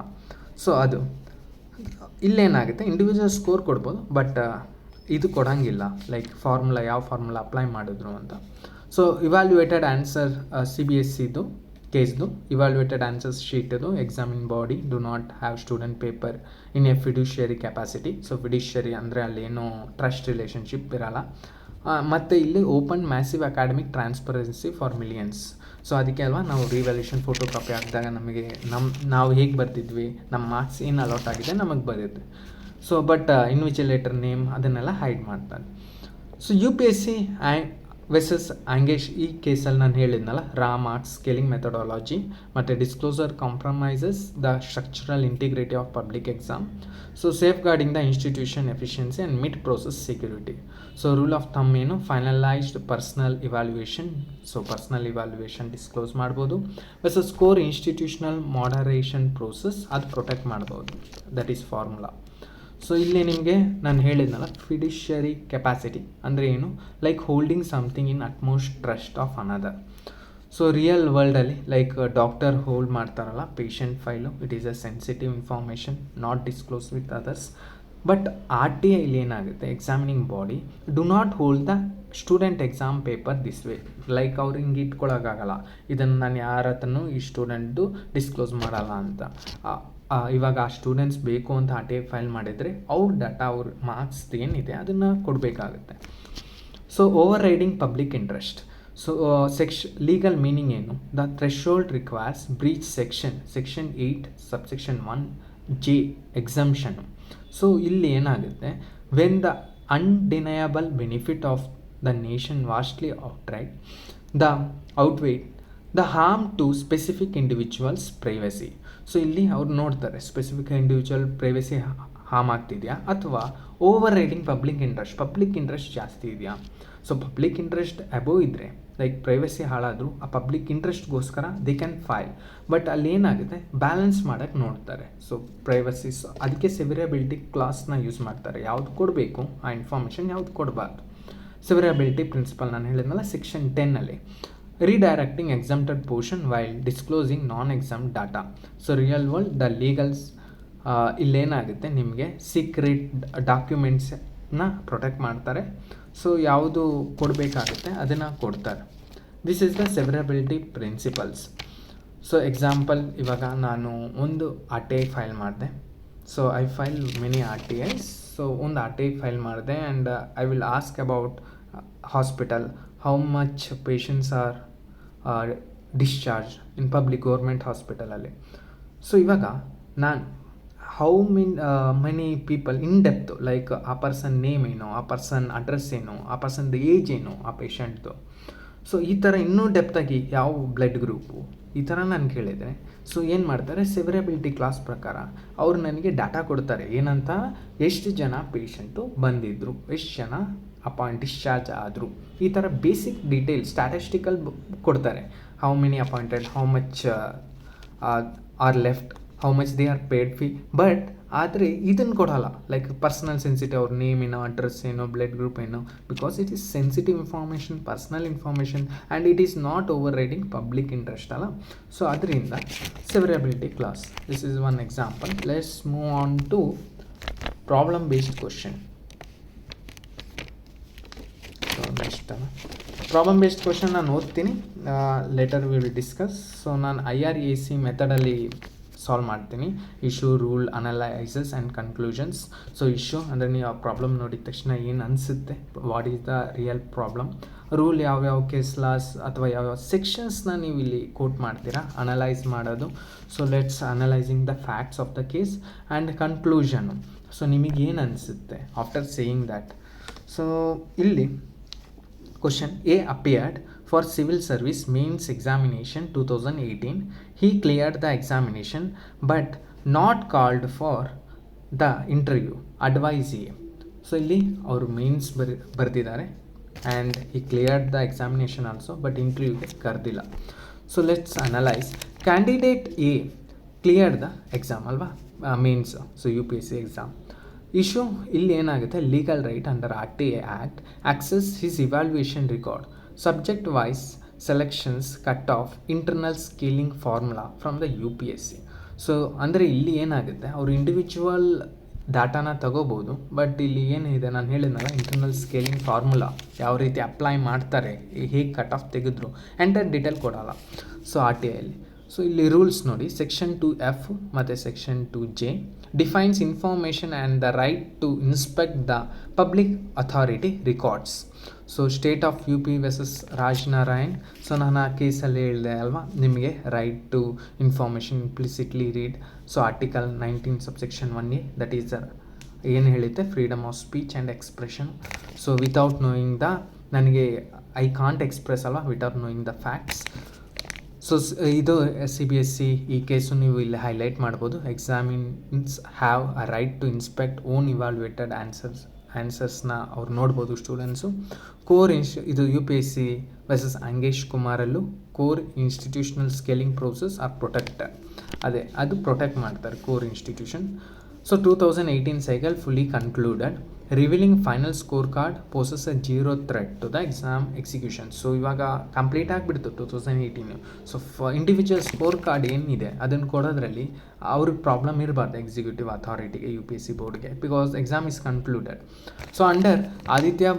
ಸೊ ಅದು ಇಲ್ಲೇನಾಗುತ್ತೆ, ಇಂಡಿವಿಜುವಲ್ ಸ್ಕೋರ್ ಕೊಡ್ಬೋದು, ಬಟ್ ಇದು ಕೊಡೋಂಗಿಲ್ಲ, ಲೈಕ್ ಫಾರ್ಮುಲಾ ಯಾವ ಫಾರ್ಮುಲಾ ಅಪ್ಲೈ ಮಾಡಿದ್ರು ಅಂತ. ಸೊ ಇವ್ಯಾಲ್ಯೂಯೇಟೆಡ್ ಆನ್ಸರ್ CBSEದು ಕೇಸ್ದು ಇವಾಲ್ಯುಯೇಟೆಡ್ ಆನ್ಸರ್ಸ್ ಶೀಟದು examine body do not have student paper in a fiduciary capacity. So fiduciary ಅಂದರೆ ಅಲ್ಲೇನೋ ಟ್ರಸ್ಟ್ ರಿಲೇಷನ್ಶಿಪ್ ಇರಲ್ಲ. ಮತ್ತು ಇಲ್ಲಿ open massive academic transparency for millions. So ಅದಕ್ಕೆ ಅಲ್ವಾ ನಾವು ರಿವ್ಯಾಲ್ಯೂಷನ್ ಫೋಟೋ ಕಾಪಿ ಹಾಕಿದಾಗ ನಮಗೆ ನಾವು ಹೇಗೆ ಬರ್ತಿದ್ವಿ, ನಮ್ಮ ಮಾರ್ಕ್ಸ್ ಏನು ಅಲಾಟ್ ಆಗಿದೆ ನಮಗೆ ಬರುತ್ತೆ. ಸೊ ಬಟ್ ಇನ್ವಿಜಿಲೇಟರ್ ನೇಮ್ ಅದನ್ನೆಲ್ಲ ಹೈಡ್ ಮಾಡ್ತಾರೆ. ಸೊ UPSC ವೆಸಸ್ ಆಂಗೇಶ್ ಈ ಕೇಸಲ್ಲಿ ನಾನು ಹೇಳಿದ್ನಲ್ಲ, ರಾ ಮಾರ್ಕ್ಸ್ ಸ್ಕೇಲಿಂಗ್ ಮೆಥಡಾಲಜಿ ಮತ್ತು disclosure compromises the structural integrity of public exam. So safeguarding the institution efficiency and mid process security. So rule of thumb ಏನು, finalised personal evaluation. So personal evaluation disclose ಮಾಡ್ಬೋದು. Versus core institutional moderation process, ಅದು protect ಮಾಡ್ಬೋದು. That is formula. So ಇಲ್ಲಿ ನಿಮಗೆ ನಾನು ಹೇಳಿದ್ನಲ್ಲ, fiduciary capacity ಅಂದರೆ ಏನು, like holding something in utmost trust of another. So real ವರ್ಲ್ಡಲ್ಲಿ ಲೈಕ್ ಡಾಕ್ಟರ್ ಹೋಲ್ಡ್ ಮಾಡ್ತಾರಲ್ಲ patient file, it is a sensitive information not disclose with others. But RTI ಇಲ್ಲಿ ಏನಾಗುತ್ತೆ, examining body do not hold the student exam paper this way. Like ಅವ್ರು ಹಿಂಗೆ ಇಟ್ಕೊಳ್ಳೋಕ್ಕಾಗಲ್ಲ, ಇದನ್ನು ನಾನು ಯಾರ ಹತ್ರನೂ ಈ ಸ್ಟೂಡೆಂಟ್ದು ಡಿಸ್ಕ್ಲೋಸ್ ಮಾಡಲ್ಲ ಅಂತ. ಇವಾಗ ಆ ಸ್ಟೂಡೆಂಟ್ಸ್ ಬೇಕು ಅಂತ RTI ಫೈಲ್ ಮಾಡಿದರೆ ಅವ್ರ ಡಾಟಾ, ಅವ್ರ ಮಾರ್ಕ್ಸ್ ಏನಿದೆ ಅದನ್ನು ಕೊಡಬೇಕಾಗುತ್ತೆ. So overriding public interest. So legal meaning ಏನು, the threshold requires breach section 8 subsection 1J exemption. So ಇಲ್ಲಿ ಏನಾಗುತ್ತೆ, when the undeniable benefit of the nation vastly outweigh the harm to specific individuals privacy. So ಇಲ್ಲಿ ಅವ್ರು ನೋಡ್ತಾರೆ specific individual privacy harm ಆಗ್ತಿದೆಯಾ ಅಥವಾ overriding public interest ಜಾಸ್ತಿ ಇದೆಯಾ. So public interest above ಇದ್ದರೆ, ಲೈಕ್ ಪ್ರೈವಸಿ ಹಾಳಾದರೂ ಆ ಪಬ್ಲಿಕ್ ಇಂಟ್ರೆಸ್ಟ್ಗೋಸ್ಕರ ದೇ ಕ್ಯಾನ್ ಫೈಲ್. ಬಟ್ ಅಲ್ಲಿ ಏನಾಗುತ್ತೆ, ಬ್ಯಾಲೆನ್ಸ್ ಮಾಡೋಕ್ಕೆ ನೋಡ್ತಾರೆ. ಸೊ ಪ್ರೈವಸಿಸ್ ಅದಕ್ಕೆ ಸೆವೆರಬಿಲಿಟಿ ಕ್ಲಾಸ್ನ ಯೂಸ್ ಮಾಡ್ತಾರೆ, ಯಾವ್ದು ಕೊಡಬೇಕು ಆ ಇನ್ಫಾರ್ಮೇಷನ್, ಯಾವ್ದು ಕೊಡಬಾರ್ದು. ಸೆವೆರಬಿಲಿಟಿ ಪ್ರಿನ್ಸಿಪಲ್ ನಾನು ಹೇಳಿದ್ನಲ್ಲ section 10 redirecting exempted portion while disclosing non-exempt data. So real world the legals ಇಲ್ಲೇನಾಗುತ್ತೆ, ನಿಮಗೆ ಸೀಕ್ರೆಟ್ ಡಾಕ್ಯುಮೆಂಟ್ಸನ್ನ ಪ್ರೊಟೆಕ್ಟ್ ಮಾಡ್ತಾರೆ. ಸೊ ಯಾವುದು ಕೊಡಬೇಕಾಗುತ್ತೆ ಅದನ್ನು ಕೊಡ್ತಾರೆ. This is the severability principles. So example, ಇವಾಗ ನಾನು ಒಂದು RTI ಫೈಲ್ ಮಾಡಿದೆ. So I file many RTIs. So ಒಂದು RTI ಫೈಲ್ ಮಾಡಿದೆ and I will ask about hospital, how much patients are discharge in public government ಹಾಸ್ಪಿಟಲಲ್ಲಿ. So ಇವಾಗ ನಾನು how many people in depth, like ಆ person name ಏನು, ಆ person address ಏನು, ಆ ಪರ್ಸನ್ದು ಏಜ್ ಏನು, ಆ ಪೇಷಂಟ್ದು. ಸೊ ಈ ಥರ ಇನ್ನೂ ಡೆಪ್ತಾಗಿ ಯಾವ ಬ್ಲಡ್ ಗ್ರೂಪು, ಈ ಥರ ನಾನು ಕೇಳಿದರೆ ಸೊ ಏನು ಮಾಡ್ತಾರೆ, ಸೆವೆರಬಿಲಿಟಿ ಕ್ಲಾಸ್ ಪ್ರಕಾರ ಅವ್ರು ನನಗೆ ಡಾಟಾ ಕೊಡ್ತಾರೆ. ಏನಂತ, ಎಷ್ಟು ಜನ ಪೇಷಂಟು ಬಂದಿದ್ದರು, ಎಷ್ಟು ಜನ ಡಿಸ್ಚಾರ್ಜ್ ಆದರು, ಈ ಥರ ಬೇಸಿಕ್ ಡೀಟೇಲ್ ಸ್ಟ್ಯಾಟಿಸ್ಟಿಕಲ್ ಕೊಡ್ತಾರೆ. How many appointed, how much are left, how much they are paid fee. But ಆದರೆ ಇದನ್ನು ಕೊಡೋಲ್ಲ, ಲೈಕ್ ಪರ್ಸನಲ್ ಸೆನ್ಸಿಟಿವ್, ಅವ್ರ ನೇಮ್ ಏನೋ, ಅಡ್ರೆಸ್ ಏನೋ, ಬ್ಲಡ್ ಗ್ರೂಪ್ ಏನೋ, because it is sensitive information, personal information and it is not overriding public interest ಅಲ್ಲ. So ಅದರಿಂದ severability clause, this is one example. Let's move on to problem based question. Next problem based question ನಾನು ಓದ್ತೀನಿ, later will discuss. So ನಾನು IRAC ಮೆಥಡಲ್ಲಿ solve ಮಾಡ್ತೀನಿ. Issue, rule, analysis and conclusions. So issue ಅಂದರೆ ನೀವು ಆ problem ನೋಡಿದ ತಕ್ಷಣ ಏನು ಅನಿಸುತ್ತೆ, what is the real problem. Rule, ಯಾವ್ಯಾವ ಕೇಸ್ ಲಾಸ್ ಅಥವಾ ಯಾವ್ಯಾವ ಸೆಕ್ಷನ್ಸ್ನ ನೀವು ಇಲ್ಲಿ ಕೋಟ್ ಮಾಡ್ತೀರಾ, ಅನಲೈಸ್ ಮಾಡೋದು. So let's analysing the facts of the case and conclusion. So ನಿಮಗೇನು ಅನಿಸುತ್ತೆ ಆಫ್ಟರ್ ಸೇಯಿಂಗ್ ದ್ಯಾಟ್. ಸೊ ಇಲ್ಲಿ question, A appeared for civil service mains examination 2018. He cleared the examination but not called for the interview. Advise A. So ಇಲ್ಲಿ ಅವರು mains ಬರೆದಿದ್ದಾರೆ and he cleared the examination also but ಇಂಟರ್ವ್ಯೂಗೆ ಕರೆದಿಲ್ಲ. So let's analyse. Candidate A cleared the exam ಅಲ್ವಾ, mains, so UPSC exam. Issue ಇಲ್ಲಿ ಏನಾಗುತ್ತೆ, legal right under RTI act access his evaluation record, subject wise selections, cut off, internal scaling formula from the UPSC. So ಅಂದರೆ ಇಲ್ಲಿ ಏನಾಗುತ್ತೆ, ಅವರು individual ಡಾಟಾನ ತಗೋಬೋದು, but ಇಲ್ಲಿ ಏನಿದೆ ನಾನು ಹೇಳಿದ್ನಲ್ಲ, ಇಂಟರ್ನಲ್ ಸ್ಕೇಲಿಂಗ್ ಫಾರ್ಮುಲಾ ಯಾವ ರೀತಿ ಅಪ್ಲೈ ಮಾಡ್ತಾರೆ, ಹೇಗೆ ಕಟ್ ಆಫ್ ತೆಗೆದ್ರು ಎಂಟರ್ ಡೀಟೇಲ್ ಕೊಡೋಲ್ಲ. ಸೊ RTIಯಲ್ಲಿ ಸೊ ಇಲ್ಲಿ ರೂಲ್ಸ್ ನೋಡಿ, ಸೆಕ್ಷನ್ 2F ಮತ್ತು section 2J defines information and the right to inspect the public authority records. So state of UP versus Raj Narayan. So ನಾನು ಆ ಕೇಸಲ್ಲಿ ಹೇಳಿದೆ ಅಲ್ವಾ ನಿಮಗೆ, right to information implicitly read. So article 19 subsection 1A that is ಏನು ಹೇಳುತ್ತೆ, freedom of speech and expression. So without knowing the, ನನಗೆ I can't express ಅಲ್ವಾ without knowing the facts. So ಇದು CBSE ಈ ಕೇಸು ನೀವು ಇಲ್ಲಿ ಹೈಲೈಟ್ ಮಾಡ್ಬೋದು. Examinees have a right to inspect own evaluated ಆನ್ಸರ್ಸ್ನ ಅವ್ರು ನೋಡ್ಬೋದು ಸ್ಟೂಡೆಂಟ್ಸು. ಇದು UPSC ವರ್ಸಸ್ ಅಂಗೇಶ್ ಕುಮಾರಲ್ಲೂ core institutional scaling process are protected, ಅದು ಪ್ರೊಟೆಕ್ಟ್ ಮಾಡ್ತಾರೆ core institution. So 2018 cycle fully concluded. Revealing final scorecard poses a zero threat to the exam execution. So ಇವಾಗ complete ಆಗಿಬಿಡ್ತು 2018. So individual score card ಏನಿದೆ ಅದನ್ನು ಕೊಡೋದ್ರಲ್ಲಿ ಅವ್ರಿಗೆ problem ಇರಬಾರ್ದು executive ಅಥಾರಿಟಿಗೆ, UPSC ಬೋರ್ಡ್ಗೆ, because exam is concluded. So under Aditya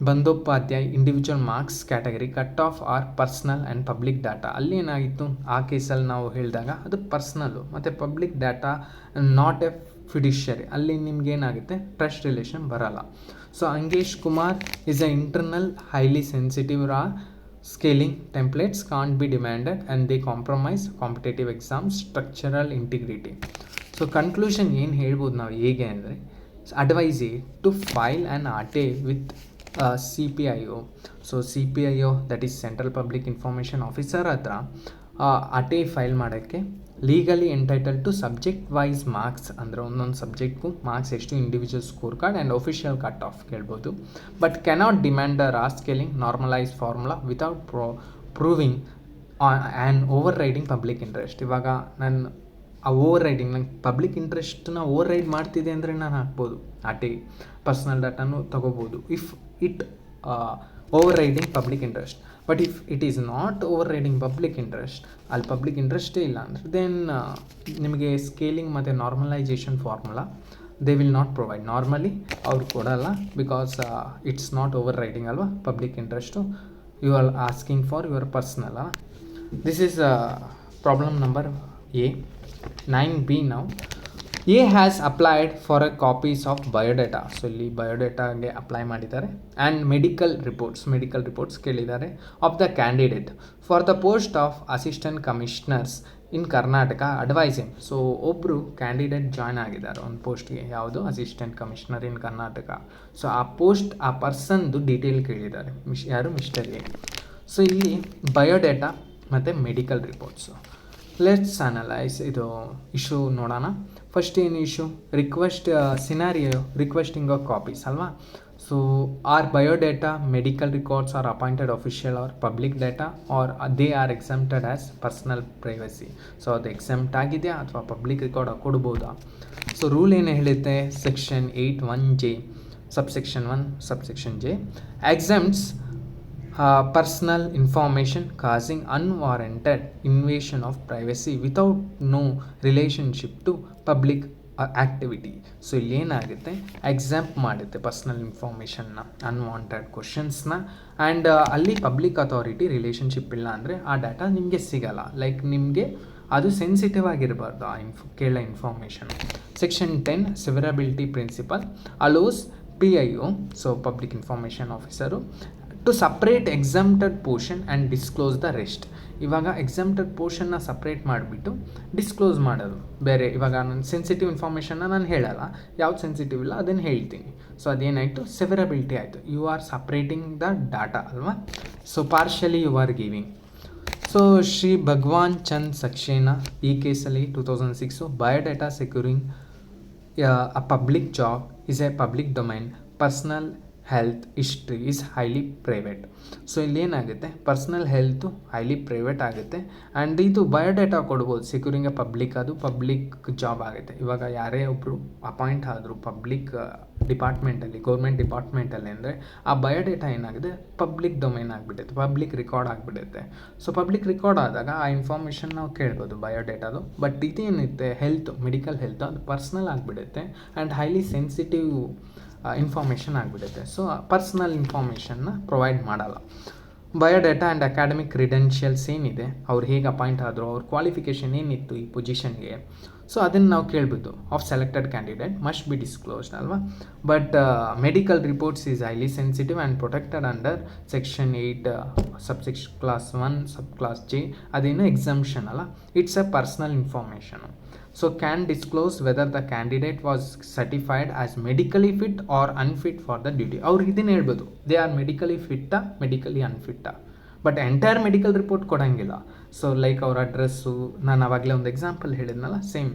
Bandopadhyay individual marks category cut off are personal and public data. ಅಲ್ಲಿ ಏನಾಗಿತ್ತು ಆ ಕೇಸಲ್ಲಿ ನಾವು ಹೇಳಿದಾಗ ಅದು ಪರ್ಸ್ನಲ್ಲು ಮತ್ತು public data not a fiduciary, ಅಲ್ಲಿ ನಿಮ್ಗೆ ಏನಾಗುತ್ತೆ ಟ್ರಸ್ಟ್ ರಿಲೇಷನ್ ಬರಲ್ಲ. So Angesh Kumar is a internal highly sensitive scaling templates can't be demanded and they compromise competitive exam structural integrity. So conclusion ಏನು ಹೇಳ್ಬೋದು ನಾವು ಹೇಗೆ ಅಂದರೆ, advise to file an RTA with CPIO. So CPIO that is central public information officer ಹತ್ರ RTA file ಮಾಡೋಕ್ಕೆ legally entitle to subject wise marks, ಅಂದರೆ ಒಂದೊಂದು ಸಬ್ಜೆಕ್ಟ್ಗೂ ಮಾರ್ಕ್ಸ್ ಎಷ್ಟು, individual score card and official cut off ಕೇಳ್ಬೋದು. But cannot demand the scaling normalise formula without proving and overriding public interest. ಇವಾಗ ನಾನು ಆ ಓವರ್ ರೈಡಿಂಗ್, ನಂಗೆ ಪಬ್ಲಿಕ್ ಇಂಟ್ರೆಸ್ಟನ್ನ ಓವರ್ ರೈಡ್ ಮಾಡ್ತಿದೆ ಅಂದರೆ ನಾನು ಹಾಕ್ಬೋದು RTA, ಪರ್ಸ್ನಲ್ ಡಾಟಾನು ತೊಗೋಬೋದು if it overriding public interest. But if it is not overriding public interest, ಅಲ್ಲಿ ಪಬ್ಲಿಕ್ ಇಂಟ್ರೆಸ್ಟೇ ಇಲ್ಲ ಅಂದರೆ ದೆನ್ ನಿಮಗೆ ಸ್ಕೇಲಿಂಗ್ ಮತ್ತು normalisation formula they will not provide. Normally ಅವ್ರು ಕೊಡಲ್ಲ, because it's not overriding ಅಲ್ವಾ public interest, you are asking for your personal. This is problem number A. 9B now. A has applied for a copies of biodata. So ಇಲ್ಲಿ ಬಯೋಡೇಟಾಗೆ apply ಮಾಡಿದ್ದಾರೆ. And medical reports ಕೇಳಿದ್ದಾರೆ of the candidate for the post of assistant commissioners in Karnataka advise him. So ಒಬ್ಬರು candidate join ಆಗಿದ್ದಾರೆ ಒಂದು ಪೋಸ್ಟ್ಗೆ, ಯಾವುದು assistant commissioner in Karnataka. So ಆ ಪರ್ಸನ್ದು ಡೀಟೇಲ್ ಕೇಳಿದ್ದಾರೆ, ಯಾರು ಮಿಸ್ಟರ್ ಎ. ಸೊ ಇಲ್ಲಿ ಬಯೋಡೇಟಾ ಮತ್ತು ಮೆಡಿಕಲ್ ರಿಪೋರ್ಟ್ಸು. ಲೆಟ್ಸ್ ಅನಲೈಸ್ ಇದು ಇಶ್ಯೂ ನೋಡೋಣ. ಫಸ್ಟ್ ಏನು ಇಶ್ಯೂ, ರಿಕ್ವೆಸ್ಟಿಂಗ್ ಆಫ್ ಕಾಪೀಸ್ ಅಲ್ವಾ. So are biodata medical records R appointed official are public data are they are exempted as personal privacy. So ಅದು exempt ಆಗಿದೆಯಾ ಅಥವಾ public record ಕೊಡ್ಬೋದಾ. So rule ಏನು ಹೇಳುತ್ತೆ, section 8(1)J subsection 1 subsection J exempts personal information causing unwarranted invasion of privacy without no relationship to public activity. So ಇಲ್ಲಿ ಏನಾಗುತ್ತೆ, ಎಕ್ಸಾಂಪ್ ಮಾಡುತ್ತೆ personal ಇನ್ಫಾರ್ಮೇಷನ್ನ, unwanted ಕ್ವಶನ್ಸ್ನ, and ಅಲ್ಲಿ ಪಬ್ಲಿಕ್ ಅಥಾರಿಟಿ ರಿಲೇಷನ್ಶಿಪ್ ಇಲ್ಲ ಅಂದರೆ ಆ ಡಾಟಾ ನಿಮಗೆ ಸಿಗಲ್ಲ. ಲೈಕ್ ನಿಮಗೆ ಅದು ಸೆನ್ಸಿಟಿವ್ ಆಗಿರಬಾರ್ದು ಆ ಕೇಳೋ information. Section 10 severability principle allows PIO, so public information officer, to separate exempted portion and disclose the rest. ಇವಾಗ ಎಕ್ಸಮ್ಟೆಡ್ ಪೋರ್ಷನ್ನ ಸಪ್ರೇಟ್ ಮಾಡಿಬಿಟ್ಟು ಡಿಸ್ಕ್ಲೋಸ್ ಮಾಡೋದು ಬೇರೆ. ಇವಾಗ ನಾನು ಸೆನ್ಸಿಟಿವ್ ಇನ್ಫಾರ್ಮೇಷನ್ನ ನಾನು ಹೇಳಲ್ಲ, ಯಾವ್ದು ಸೆನ್ಸಿಟಿವ್ ಇಲ್ಲ ಅದನ್ನು ಹೇಳ್ತೀನಿ. ಸೊ ಅದೇನಾಯಿತು, ಸೆವೆರಬಿಲಿಟಿ ಆಯಿತು. You are separating the data ಅಲ್ವಾ. So partially you are giving. So Shri Bhagwan Chand Saxena ಈ ಕೇಸಲ್ಲಿ 2006 biodata securing a public job is a public domain, personal health history is highly private. So ಇಲ್ಲಿ ಏನಾಗುತ್ತೆ, ಪರ್ಸ್ನಲ್ ಹೆಲ್ತು ಹೈಲಿ ಪ್ರೈವೇಟ್ ಆಗುತ್ತೆ. And ಇದು biodata ಕೊಡ್ಬೋದು securing a public, ಅದು public job ಆಗುತ್ತೆ. ಇವಾಗ ಯಾರೇ ಒಬ್ಬರು ಅಪಾಯಿಂಟ್ ಆದರೂ ಪಬ್ಲಿಕ್ ಡಿಪಾರ್ಟ್ಮೆಂಟಲ್ಲಿ, ಗೌರ್ಮೆಂಟ್ ಡಿಪಾರ್ಟ್ಮೆಂಟಲ್ಲಿ ಅಂದರೆ ಆ ಬಯೋಡೇಟಾ ಏನಾಗಿದೆ ಪಬ್ಲಿಕ್ ಡೊಮೈನ್ ಆಗಿಬಿಡುತ್ತೆ, ಪಬ್ಲಿಕ್ ರೆಕಾರ್ಡ್ ಆಗಿಬಿಡುತ್ತೆ. ಸೊ ಪಬ್ಲಿಕ್ ರೆಕಾರ್ಡ್ ಆದಾಗ ಆ ಇನ್ಫಾರ್ಮೇಷನ್ ನಾವು ಕೇಳ್ಬೋದು ಬಯೋಡೇಟಾದು. ಬಟ್ ಇದೇನಿರುತ್ತೆ ಹೆಲ್ತ್, ಮೆಡಿಕಲ್ ಹೆಲ್ತ್, ಅದು ಪರ್ಸ್ನಲ್ ಆಗಿಬಿಡುತ್ತೆ ಆ್ಯಂಡ್ ಹೈಲಿ ಸೆನ್ಸಿಟಿವ್ ಇನ್ಫಾರ್ಮೇಷನ್ ಆಗಿಬಿಡುತ್ತೆ. ಸೊ ಪರ್ಸ್ನಲ್ ಇನ್ಫಾರ್ಮೇಷನ್ನ ಪ್ರೊವೈಡ್ ಮಾಡಲ್ಲ. ಬಯೋಡೇಟಾ ಆ್ಯಂಡ್ ಅಕಾಡೆಮಿಕ್ ಕ್ರಿಡೆನ್ಷಿಯಲ್ಸ್ ಏನಿದೆ, ಅವ್ರು ಹೇಗೆ ಅಪಾಯಿಂಟ್ ಆದರು, ಅವ್ರ ಕ್ವಾಲಿಫಿಕೇಷನ್ ಏನಿತ್ತು ಈ ಪೊಸಿಷನ್ಗೆ, ಸೊ ಅದನ್ನು ನಾವು ಕೇಳ್ಬೋದು. Of selected candidate must be disclosed ಅಲ್ವಾ. But medical reports is highly sensitive and protected under section 8 subsection clause 1 sub clause J. ಅದೇನು ಎಕ್ಸಂಪ್ಷನ್ ಅಲ್ಲ, it's a personal information. So can disclose whether the candidate was certified as medically fit or unfit for the duty. ಅವ್ರು ಇದನ್ನು ಹೇಳ್ಬೋದು, they are medically ಫಿಟ್ಟಾ medically ಅನ್ಫಿಟ್ಟಾ. But entire medical report ಕೊಡೋಂಗಿಲ್ಲ. So like ಅವ್ರ address, ನಾನು ಆವಾಗಲೇ ಒಂದು ಎಕ್ಸಾಂಪಲ್ ಹೇಳಿದ್ನಲ್ಲ, ಸೇಮ್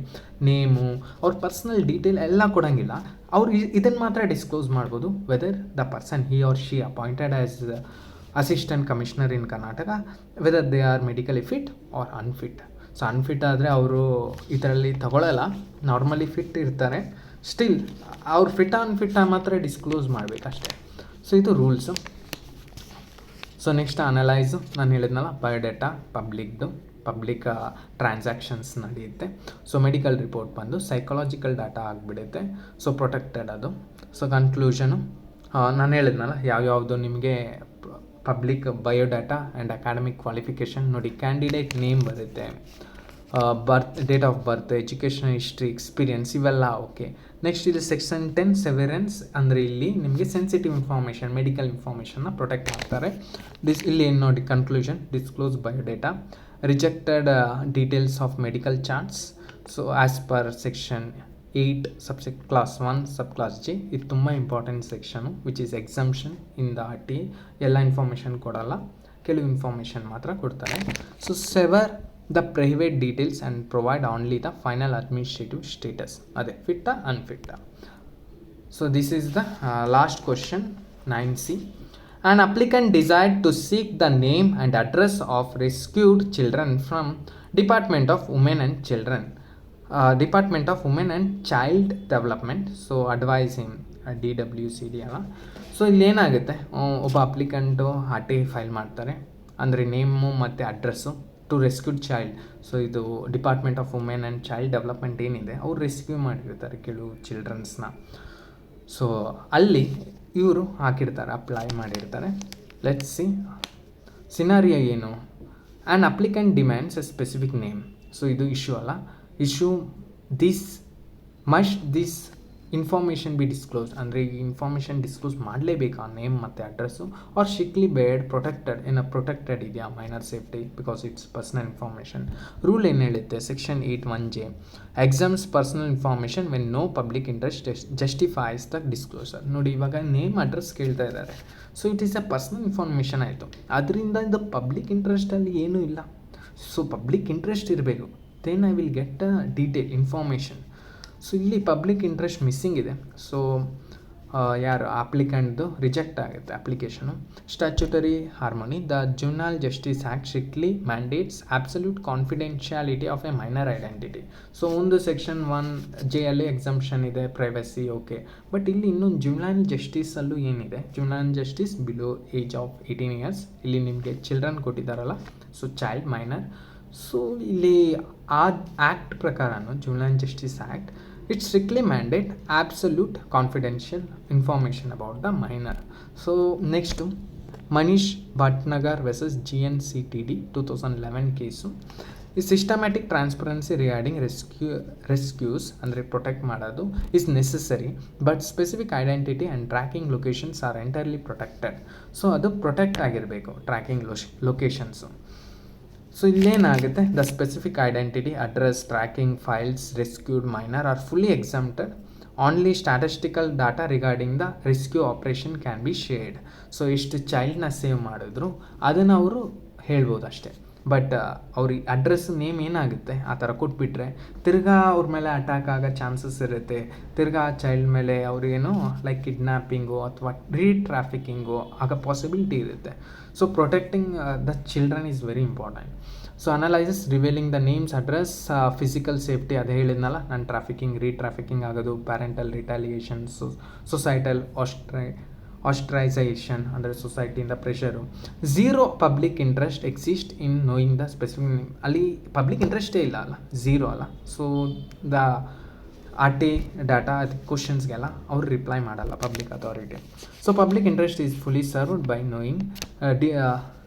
ನೇಮು, ಅವ್ರ ಪರ್ಸ್ನಲ್ ಡೀಟೇಲ್ ಎಲ್ಲ ಕೊಡೋಂಗಿಲ್ಲ. ಅವ್ರು ಇದನ್ನು ಮಾತ್ರ ಡಿಸ್ಕ್ಲೋಸ್ ಮಾಡ್ಬೋದು, whether the person he or she appointed as assistant commissioner in Karnataka, whether they are medically fit or unfit. So unfit ಆದರೆ ಅವರು ಇದರಲ್ಲಿ ತಗೊಳ್ಳಲ್ಲ, ನಾರ್ಮಲಿ ಫಿಟ್ ಇರ್ತಾರೆ. ಸ್ಟಿಲ್ ಅವ್ರು ಅನ್ಫಿಟ್ ಮಾತ್ರ ಡಿಸ್ಕ್ಲೋಸ್ ಮಾಡಬೇಕಷ್ಟೇ. ಸೊ ಇದು ರೂಲ್ಸು. ಸೊ ನೆಕ್ಸ್ಟ್ ಅನಲೈಸು, ನಾನು ಹೇಳಿದ್ನಲ್ಲ ಬಯೋಡೇಟಾ ಪಬ್ಲಿಕ್ ಟ್ರಾನ್ಸಾಕ್ಷನ್ಸ್ ನಡೆಯುತ್ತೆ. ಸೊ ಮೆಡಿಕಲ್ ರಿಪೋರ್ಟ್ ಬಂದು ಸೈಕಾಲಜಿಕಲ್ ಡಾಟಾ ಆಗಿಬಿಡುತ್ತೆ, ಸೊ ಪ್ರೊಟೆಕ್ಟೆಡ್ ಅದು. ಸೊ ಕನ್ಕ್ಲೂಷನು, ನಾನು ಹೇಳಿದ್ನಲ್ಲ ಯಾವ್ಯಾವುದು ನಿಮಗೆ public biodata and academic qualification ನೋಡಿ, ಕ್ಯಾಂಡಿಡೇಟ್ ನೇಮ್ ಬರುತ್ತೆ, date of birth, education history, experience, ಇವೆಲ್ಲ ಓಕೆ. ನೆಕ್ಸ್ಟ್ ಇದು ಸೆಕ್ಷನ್ 10 ಸೆವೆರೆನ್ಸ್, ಅಂದರೆ ಇಲ್ಲಿ ನಿಮಗೆ ಸೆನ್ಸಿಟಿವ್ ಇನ್ಫಾರ್ಮೇಷನ್, ಮೆಡಿಕಲ್ ಇನ್ಫಾರ್ಮೇಷನ್ನ ಪ್ರೊಟೆಕ್ಟ್ ಮಾಡ್ತಾರೆ. ಇಲ್ಲಿ ಏನು ನೋಡಿ conclusion, disclose biodata, rejected details of medical charts. So as per section 8 subsection clause 1 sub clause J. ಇದು ತುಂಬ important section, which is exemption in the RT. ಎಲ್ಲ ಇನ್ಫಾರ್ಮೇಷನ್ ಕೊಡಲ್ಲ, ಕೆಲವು ಇನ್ಫಾರ್ಮೇಷನ್ ಮಾತ್ರ ಕೊಡ್ತಾರೆ. So sever the private details and provide only the final administrative status, ಅದೇ ಫಿಟ್ಟಾ ಅನ್ಫಿಟ್ಟಾ. So this is the last question 9C. An applicant desired to seek the name and address of rescued children from Department of Women and Children, Department of Women and Child Development. So advise in DWCD ಅಲ್ಲ. ಸೊ ಇಲ್ಲೇನಾಗುತ್ತೆ, ಒಬ್ಬ applicant RT file ಮಾಡ್ತಾರೆ, ಅಂದರೆ name ಮತ್ತು address to rescued child. So ಇದು department of women and child development ಏನಿದೆ, ಅವ್ರು ರೆಸ್ಕ್ಯೂ ಮಾಡಿರ್ತಾರೆ ಕೆಲವು ಚಿಲ್ಡ್ರನ್ಸ್ನ. ಸೊ ಅಲ್ಲಿ ಇವರು ಹಾಕಿರ್ತಾರೆ, ಅಪ್ಲೈ ಮಾಡಿರ್ತಾರೆ. ಲೆಟ್ಸ್ ಸಿ ಸಿನಾರಿಯೋ ಏನು. And applicant demands a specific name. So ಇದು ಇಶ್ಯೂ ಅಲ್ಲ, issue this information be disclose, ಅಂದರೆ ಈ ಇನ್ಫಾರ್ಮೇಷನ್ ಡಿಸ್ಕ್ಲೋಸ್ ಮಾಡಲೇಬೇಕು, ಆ ನೇಮ್ ಮತ್ತು ಅಡ್ರೆಸ್ಸು. ಆರ್ ಸ್ಟ್ರಿಕ್ಟ್ಲಿ ಬೇಡ್ ಪ್ರೊಟೆಕ್ಟೆಡ್ ಇದೆಯಾ, minor safety, because it's personal information. Rule ಏನು ಹೇಳುತ್ತೆ, section 8(1)J exempts personal information when no public interest justifies the disclosure. ನೋಡಿ ಇವಾಗ ನೇಮ್ ಅಡ್ರೆಸ್ ಕೇಳ್ತಾ ಇದ್ದಾರೆ, so it is a personal information ಆಯಿತು. ಅದರಿಂದ ಇದು ಪಬ್ಲಿಕ್ ಇಂಟ್ರೆಸ್ಟಲ್ಲಿ ಏನೂ ಇಲ್ಲ. ಸೊ ಪಬ್ಲಿಕ್ ಇಂಟ್ರೆಸ್ಟ್ ಇರಬೇಕು, then I will get a detail information. So ಇಲ್ಲಿ ಪಬ್ಲಿಕ್ ಇಂಟ್ರೆಸ್ಟ್ ಮಿಸ್ಸಿಂಗ್ ಇದೆ. ಸೊ ಯಾರು ಅಪ್ಲಿಕೆಂಟ್ದು ರಿಜೆಕ್ಟ್ ಆಗುತ್ತೆ application. Statutory harmony, the juvenile justice act strictly mandates absolute confidentiality of a minor identity. So ಒಂದು section 1J ಅಲ್ಲಿ exemption ಇದೆ, privacy okay. But ಇಲ್ಲಿ ಇನ್ನೊಂದು ಜುವೆನೈಲ್ ಜಸ್ಟಿಸಲ್ಲೂ ಏನಿದೆ, juvenile justice below age of 18 years. ಇಲ್ಲಿ ನಿಮಗೆ ಚಿಲ್ಡ್ರನ್ ಕೊಟ್ಟಿದ್ದಾರಲ್ಲ, ಸೊ ಚೈಲ್ಡ್ ಮೈನರ್. ಸೊ ಇಲ್ಲಿ ಆ ಆ್ಯಕ್ಟ್ ಪ್ರಕಾರನೂ juvenile justice act it's strictly mandate absolute confidential information about the minor. So next Manish Bhatnagar versus GNCTD 2011 case. ಈ ಸಿಸ್ಟಮ್ಯಾಟಿಕ್ ಟ್ರಾನ್ಸ್ಪರೆನ್ಸಿ ರಿಗಾರ್ಡಿಂಗ್ ರೆಸ್ಕ್ಯೂಸ್ ಅಂದರೆ protect ಮಾಡೋದು is necessary, but specific identity and tracking locations are entirely protected. So ಅದು protect ಆಗಿರಬೇಕು tracking locations. So ಇಲ್ಲೇನಾಗುತ್ತೆ, the specific identity, address, tracking files, rescued minor are fully exempted. Only statistical data regarding the rescue operation can be shared. So ಎಷ್ಟು ಚೈಲ್ಡ್ನ save ಮಾಡಿದ್ರು ಅದನ್ನು ಅವರು ಹೇಳ್ಬೋದು ಅಷ್ಟೇ. But ಅವ್ರಿಗೆ ಅಡ್ರೆಸ್ ನೇಮ್ ಏನಾಗುತ್ತೆ ಆ ಥರ ಕೊಟ್ಬಿಟ್ರೆ ತಿರ್ಗಾ ಅವ್ರ ಮೇಲೆ ಅಟ್ಯಾಕ್ ಆಗೋ ಚಾನ್ಸಸ್ ಇರುತ್ತೆ. ತಿರ್ಗಾ ಆ ಚೈಲ್ಡ್ ಮೇಲೆ ಅವ್ರಿಗೇನು ಲೈಕ್ ಕಿಡ್ನ್ಯಾಪಿಂಗು ಅಥವಾ ಟ್ರಾಫಿಕಿಂಗು ಆಗೋ ಪಾಸಿಬಿಲಿಟಿ ಇರುತ್ತೆ. So protecting the children is very important. So analyses revealing the names, address, physical safety, ಅದೇ ಹೇಳಿದ್ನಲ್ಲ ನಾನು, ಟ್ರಾಫಿಕಿಂಗ್ ಆಗೋದು, ಪ್ಯಾರೆಂಟಲ್ ರಿಟಾಲಿಯೇಷನ್, ಸೊಸೈಟಲ್ ಆಸ್ಟ್ರೈಸೇಷನ್ ಅಂದರೆ ಸೊಸೈಟಿಯಿಂದ pressure. Zero public interest exist in knowing the specific name. ಅಲ್ಲಿ public ಇಂಟ್ರೆಸ್ಟೇ ಇಲ್ಲ ಅಲ್ಲ, ಝೀರೋ ಅಲ್ಲ. So the R T data ಕ್ವಶನ್ಸ್ಗೆಲ್ಲ ಅವ್ರು ರಿಪ್ಲೈ ಮಾಡಲ್ಲ public authority. So public interest is fully served by knowing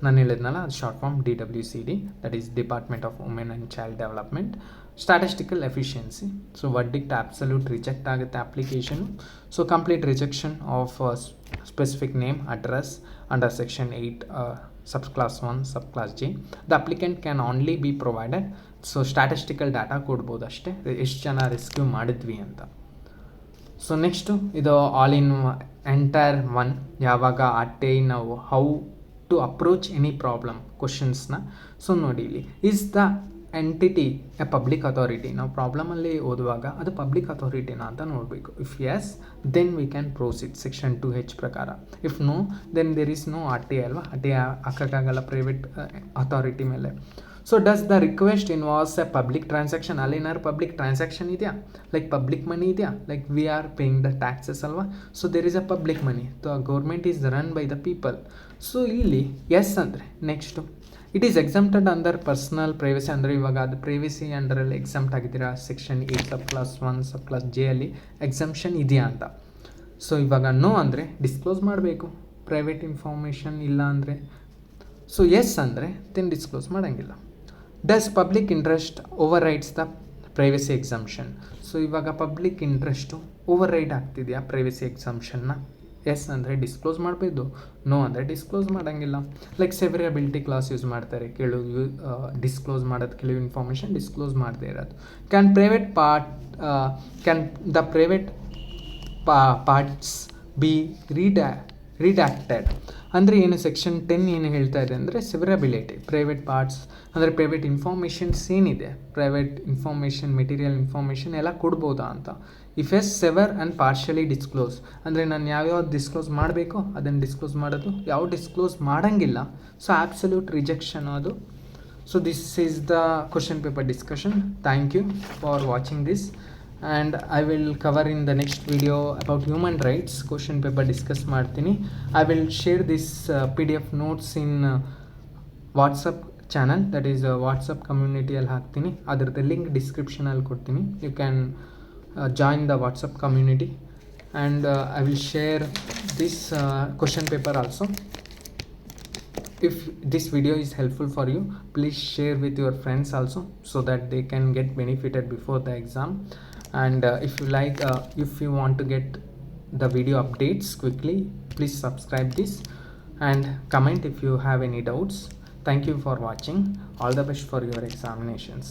ನಾನು ಹೇಳಿದ್ನಲ್ಲ ಅದು short form DWCD, that is department of women and child development. Statistical efficiency, so verdict absolute reject ಆಗುತ್ತೆ application. So complete rejection of specific name address under section 8 subclass 1 subclass G. The applicant can only be provided, so statistical data ಕೊಡ್ಬೋದು ಅಷ್ಟೇ, ಎಷ್ಟು ಜನ rescue ಮಾಡಿದ್ವಿ ಅಂತ. So next ಇದು all in entire one, ಯಾವಾಗ ಆಟೆ ನಾವು how to approach any problem ಕ್ವಶನ್ಸ್ನ. ಸೊ ನೋಡಿ ಇಲ್ಲಿ is the entity a public authority, ನಾವು ಪ್ರಾಬ್ಲಮಲ್ಲಿ ಓದುವಾಗ ಅದು ಪಬ್ಲಿಕ್ ಅಥಾರಿಟಿನ ಅಂತ ನೋಡಬೇಕು. If yes then we can proceed section 2H ಪ್ರಕಾರ. If no then there is no R T ಅಲ್ವಾ, ಆರ್ ಟಿ ಹಾಕೋಕ್ಕಾಗಲ್ಲ ಪ್ರೈವೇಟ್ ಅಥಾರಿಟಿ ಮೇಲೆ. So does the request involves a public transaction, ಅಲ್ಲೇನಾದ್ರು ಪಬ್ಲಿಕ್ ಟ್ರಾನ್ಸಾಕ್ಷನ್ ಇದೆಯಾ, like public money ಇದೆಯಾ, like we are paying the taxes ಅಲ್ವಾ. So there is a public money, the government is run by the people. So ಇಲ್ಲಿ yes ಅಂದರೆ next it is exempted under personal privacy, ಅಂದರೆ ಇವಾಗ ಅದು privacy ಅಂಡರಲ್ಲಿ exempt ಆಗಿದ್ದೀರಾ section 8 subclass 1 subclass J ಅಲ್ಲಿ exemption ಇದೆಯಾ ಅಂತ. ಸೊ ಇವಾಗ ನೋ ಅಂದರೆ ಡಿಸ್ಕ್ಲೋಸ್ ಮಾಡಬೇಕು ಪ್ರೈವೇಟ್ ಇನ್ಫಾರ್ಮೇಷನ್, ಇಲ್ಲ ಅಂದರೆ. ಸೊ ಎಸ್ ಅಂದರೆ ದೆನ್ ಡಿಸ್ಕ್ಲೋಸ್ ಮಾಡೋಂಗಿಲ್ಲ. Does public interest overrides the privacy exemption, so ಇವಾಗ ಪಬ್ಲಿಕ್ ಇಂಟ್ರೆಸ್ಟು ಓವರ್ ರೈಡ್ ಆಗ್ತಿದೆಯಾ ಪ್ರೈವಸಿ ಎಕ್ಸಮ್ಷನ್ನ. ಎಸ್ ಅಂದರೆ ಡಿಸ್ಕ್ಲೋಸ್ ಮಾಡಬೇಕು, ನೋ ಅಂದರೆ ಡಿಸ್ಕ್ಲೋಸ್ ಮಾಡೋಂಗಿಲ್ಲ. ಲೈಕ್ ಸೆವೆರಬಿಲಿಟಿ ಕ್ಲಾಸ್ ಯೂಸ್ ಮಾಡ್ತಾರೆ, ಕೆಲವು ಡಿಸ್ಕ್ಲೋಸ್ ಮಾಡೋದು, ಕೆಲವು ಇನ್ಫಾರ್ಮೇಷನ್ ಡಿಸ್ಕ್ಲೋಸ್ ಮಾಡದೇ ಇರೋದು. Can the private parts be redacted ಅಂದರೆ ಏನು, ಸೆಕ್ಷನ್ 10 ಏನು ಹೇಳ್ತಾ ಇದೆ ಅಂದರೆ ಸೆವೆರಬಿಲಿಟಿ, ಪ್ರೈವೇಟ್ ಪಾರ್ಟ್ಸ್ ಅಂದರೆ ಪ್ರೈವೇಟ್ ಇನ್ಫಾರ್ಮೇಷನ್ಸ್ ಏನಿದೆ, ಪ್ರೈವೇಟ್ ಇನ್ಫಾರ್ಮೇಷನ್ ಮೆಟೀರಿಯಲ್ ಇನ್ಫಾರ್ಮೇಷನ್ ಎಲ್ಲ ಕೊಡ್ಬೋದಾ ಅಂತ. If yes sever and partially disclose ಅಂದರೆ ನಾನು ಯಾವ್ಯಾವ್ದು ಡಿಸ್ಕ್ಲೋಸ್ ಮಾಡಬೇಕು ಅದನ್ನು ಡಿಸ್ಕ್ಲೋಸ್ ಮಾಡೋದು, ಯಾವ ಡಿಸ್ಕ್ಲೋಸ್ ಮಾಡೋಂಗಿಲ್ಲ ಸೊ ಆಬ್ಸಲ್ಯೂಟ್ ರಿಜೆಕ್ಷನ್ ಅದು. So this is the question paper discussion. Thank you for watching this and I will cover in the next video about human rights question paper discuss ಮಾಡ್ತೀನಿ. I will share this PDF notes in WhatsApp channel, that is WhatsApp ಕಮ್ಯುನಿಟಿಯಲ್ಲಿ ಹಾಕ್ತೀನಿ, ಅದರದ್ದು link ಡಿಸ್ಕ್ರಿಪ್ಷನಲ್ಲಿ ಕೊಡ್ತೀನಿ. You can join the WhatsApp community and I will share this question paper also. If this video is helpful for you, please share with your friends also so that they can get benefited before the exam. And if you want to get the video updates quickly, please subscribe this and comment if you have any doubts. Thank you for watching. All the best for your examinations.